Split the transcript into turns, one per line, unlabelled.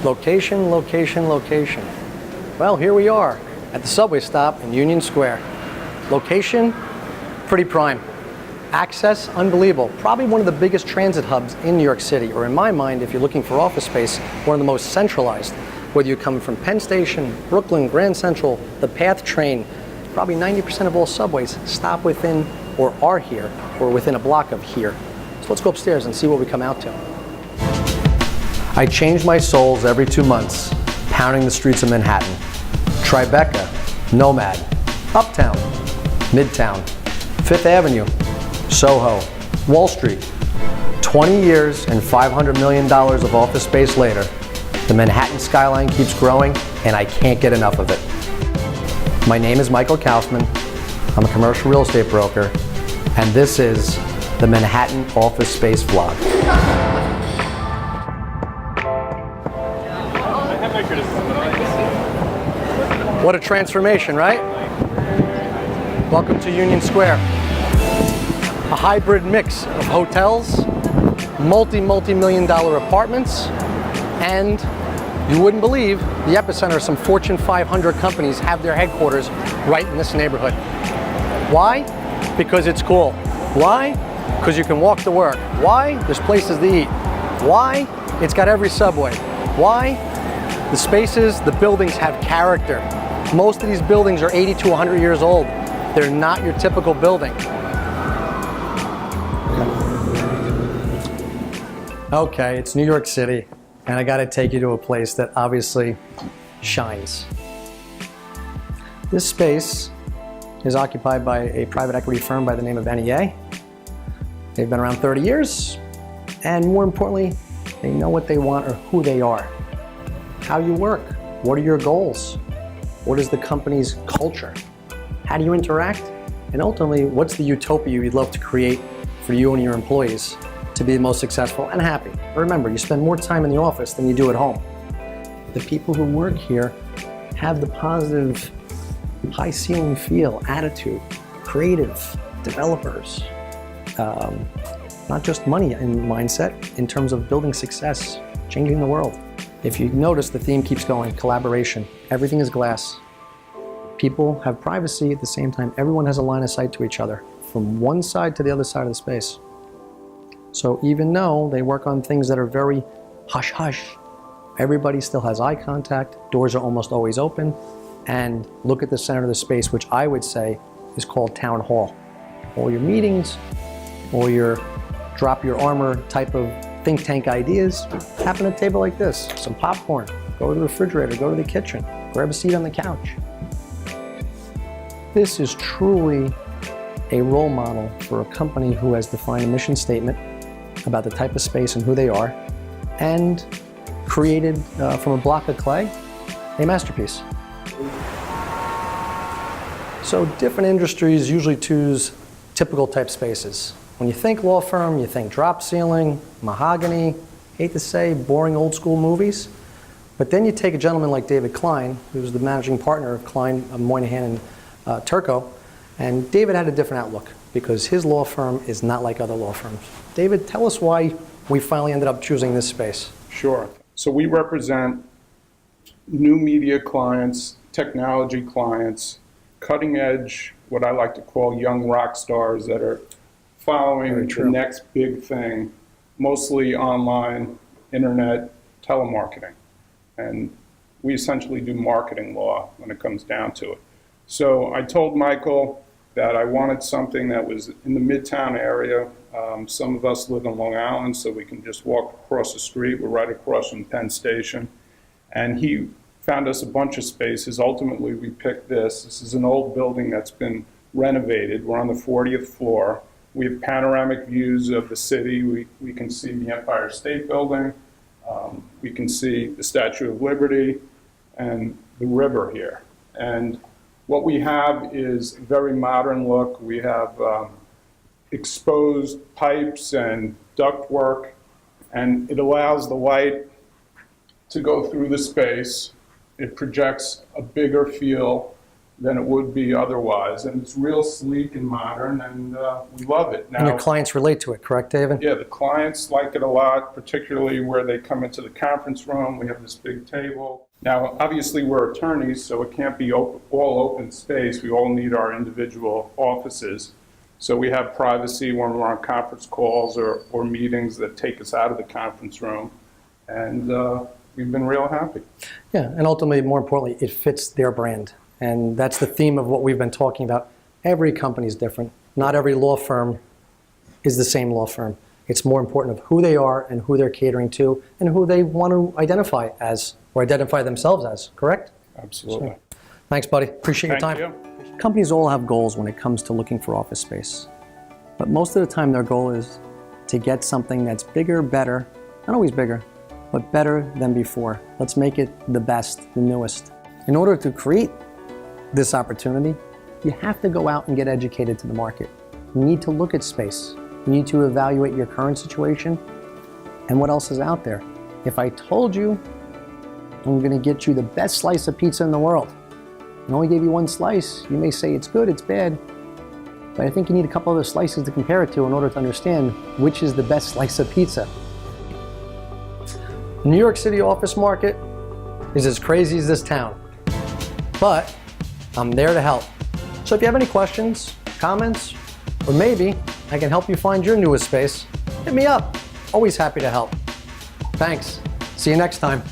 Location, location, location. Well, here we are at the subway stop in Union Square. Location, pretty prime. Access, unbelievable. Probably one of the biggest transit hubs in New York City, or in my mind, if you're looking for office space, one of the most centralized. Whether you're coming from Penn Station, Brooklyn, Grand Central, the PATH train, probably 90% of all subways stop within or are here, or within a block of here. So let's go upstairs and see what we come out to. I change my souls every 2 months, pounding the streets of Manhattan. Tribeca, Nomad, Uptown, Midtown, Fifth Avenue, Soho, Wall Street. 20 years and $500 million of office space later, the Manhattan skyline keeps growing and I can't get enough of it. My name is Michael Kaufman. I'm a commercial real estate broker, and this is the Manhattan Office Space Vlog. What a transformation, right? Welcome to Union Square. A hybrid mix of hotels, multi-million dollar apartments, and you wouldn't believe the epicenter of some Fortune 500 companies have their headquarters right in this neighborhood. Why? Because it's cool. Why? Because you can walk to work. Why? There's places to eat. Why? It's got every subway. Why? The spaces, the buildings have character. Most of these buildings are 80 to 100 years old. They're not your typical building. Okay, it's New York City, and I gotta take you to a place that obviously shines. This space is occupied by a private equity firm by the name of NEA. They've been around 30 years, and more importantly, they know what they want or who they are. How you work, what are your goals? What is the company's culture? How do you interact? And ultimately, what's the utopia you'd love to create for you and your employees to be the most successful and happy? Remember, you spend more time in the office than you do at home. The people who work here have the positive, high ceiling feel, attitude, creative, developers, not just money in mindset, in terms of building success, changing the world. If you notice, the theme keeps going, collaboration. Everything is glass. People have privacy at the same time. Everyone has a line of sight to each other, from one side to the other side of the space. So even though they work on things that are very hush-hush, everybody still has eye contact, doors are almost always open, and look at the center of the space, which I would say is called town hall. All your meetings, all your drop your armor type of think tank ideas happen at a table like this. Some popcorn, go to the refrigerator, go to the kitchen, grab a seat on the couch. This is truly a role model for a company who has defined a mission statement about the type of space and who they are, and created from a block of clay, a masterpiece. So different industries usually choose typical type spaces. When you think law firm, you think drop ceiling, mahogany, hate to say, boring old school movies. But then you take a gentleman like David Klein, who's the managing partner of Klein, Moynihan and Turco, and David had a different outlook because his law firm is not like other law firms. David, tell us why we finally ended up choosing this space.
Sure. So we represent new media clients, technology clients, cutting edge, what I like to call young rock stars that are following the next big thing, mostly online, internet, telemarketing. And we essentially do marketing law when it comes down to it. So I told Michael that I wanted something that was in the Midtown area. Some of us live in Long Island, so we can just walk across the street. We're right across from Penn Station. And he found us a bunch of spaces. Ultimately, we picked this. This is an old building that's been renovated. We're on the 40th floor. We have panoramic views of the city. We can see the Empire State Building. We can see the Statue of Liberty and the river here. And what we have is a very modern look. We have exposed pipes and ductwork, and it allows the light to go through the space. It projects a bigger feel than it would be otherwise. And it's real sleek and modern, and we love it.
And your clients relate to it, correct, David?
Yeah, the clients like it a lot, particularly where they come into the conference room. We have this big table. Now, obviously, we're attorneys, so it can't be all open space. We all need our individual offices. So we have privacy when we're on conference calls or meetings that take us out of the conference room. And we've been real happy.
Yeah, and ultimately, more importantly, it fits their brand. And that's the theme of what we've been talking about. Every company is different. Not every law firm is the same law firm. It's more important of who they are and who they're catering to and who they want to identify as or identify themselves as, correct?
Absolutely.
So, thanks, buddy. Appreciate your time.
Thank you.
Companies all have goals when it comes to looking for office space. But most of the time, their goal is to get something that's bigger, better, not always bigger, but better than before. Let's make it the best, the newest. In order to create this opportunity, you have to go out and get educated to the market. You need to look at space. You need to evaluate your current situation and what else is out there. If I told you I'm going to get you the best slice of pizza in the world and only gave you one slice, you may say it's good, it's bad, but I think you need a couple other slices to compare it to in order to understand which is the best slice of pizza. The New York City office market is as crazy as this town, but I'm there to help. So if you have any questions, comments, or maybe I can help you find your newest space, hit me up. Always happy to help. Thanks. See you next time.